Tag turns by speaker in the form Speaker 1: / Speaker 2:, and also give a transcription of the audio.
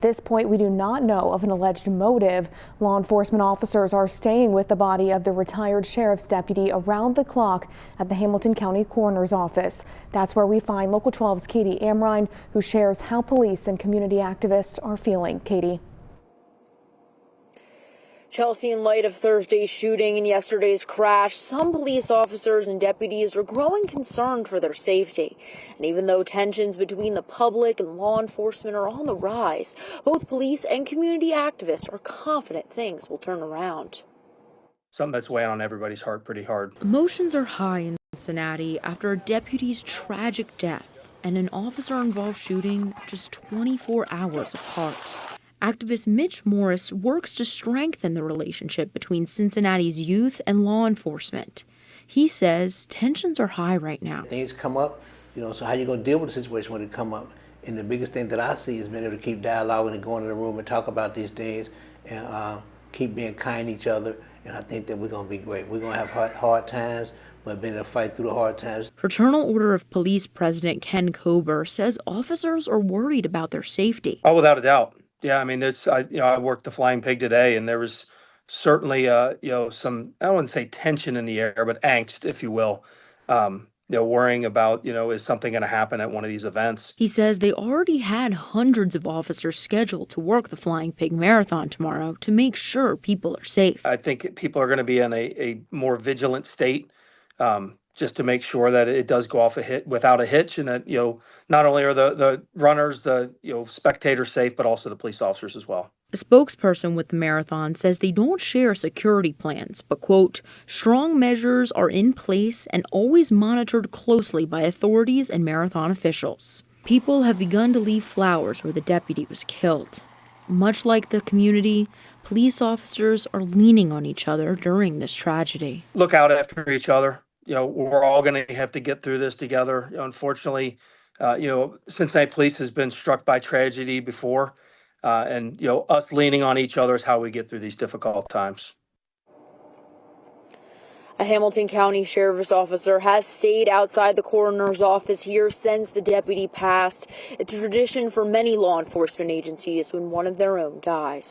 Speaker 1: At this point, we do not know of an alleged motive. Law enforcement officers are staying with the body of the retired sheriff's deputy around the clock at the Hamilton County Coroner's Office. That's where we find Local 12's Katie Amrine, who shares how police and community activists are feeling. Katie.
Speaker 2: Chelsea, in light of Thursday's shooting and yesterday's crash, some police officers and deputies are growing concerned for their safety. And even though tensions between the public and law enforcement are on the rise, both police and community activists are confident things will turn around.
Speaker 3: Something that's weighing on everybody's heart pretty hard.
Speaker 4: Emotions are high in Cincinnati after a deputy's tragic death and an officer-involved shooting just 24 hours apart. Activist Mitch Morris works to strengthen the relationship between Cincinnati's youth and law enforcement. He says tensions are high right now.
Speaker 5: Things come up, so how you going to deal with the situation when it come up? And the biggest thing that I see is being able to keep dialoguing and going in the room and talk about these things and keep being kind to each other. And I think that we're going to be great. We're going to have hard times, but being able to fight through the hard times.
Speaker 4: Fraternal Order of Police President Ken Kober says officers are worried about their safety.
Speaker 3: Oh, without a doubt. Yeah, I mean, I worked the Flying Pig today, and there was certainly, some, I don't want to say tension in the air, but angst, if you will, worrying about, is something going to happen at one of these events.
Speaker 4: He says they already had hundreds of officers scheduled to work the Flying Pig Marathon tomorrow to make sure people are safe.
Speaker 3: I think people are going to be in a more vigilant state, just to make sure that it does go off without a hitch, and that, not only are the runners, the spectators safe, but also the police officers as well.
Speaker 4: A spokesperson with the marathon says they don't share security plans, but, quote, strong measures are in place and always monitored closely by authorities and marathon officials. People have begun to leave flowers where the deputy was killed. Much like the community, police officers are leaning on each other during this tragedy.
Speaker 3: Look out after each other. We're all going to have to get through this together. Unfortunately, Cincinnati Police has been struck by tragedy before, and us leaning on each other is how we get through these difficult times.
Speaker 2: A Hamilton County Sheriff's officer has stayed outside the coroner's office here since the deputy passed. It's a tradition for many law enforcement agencies when one of their own dies.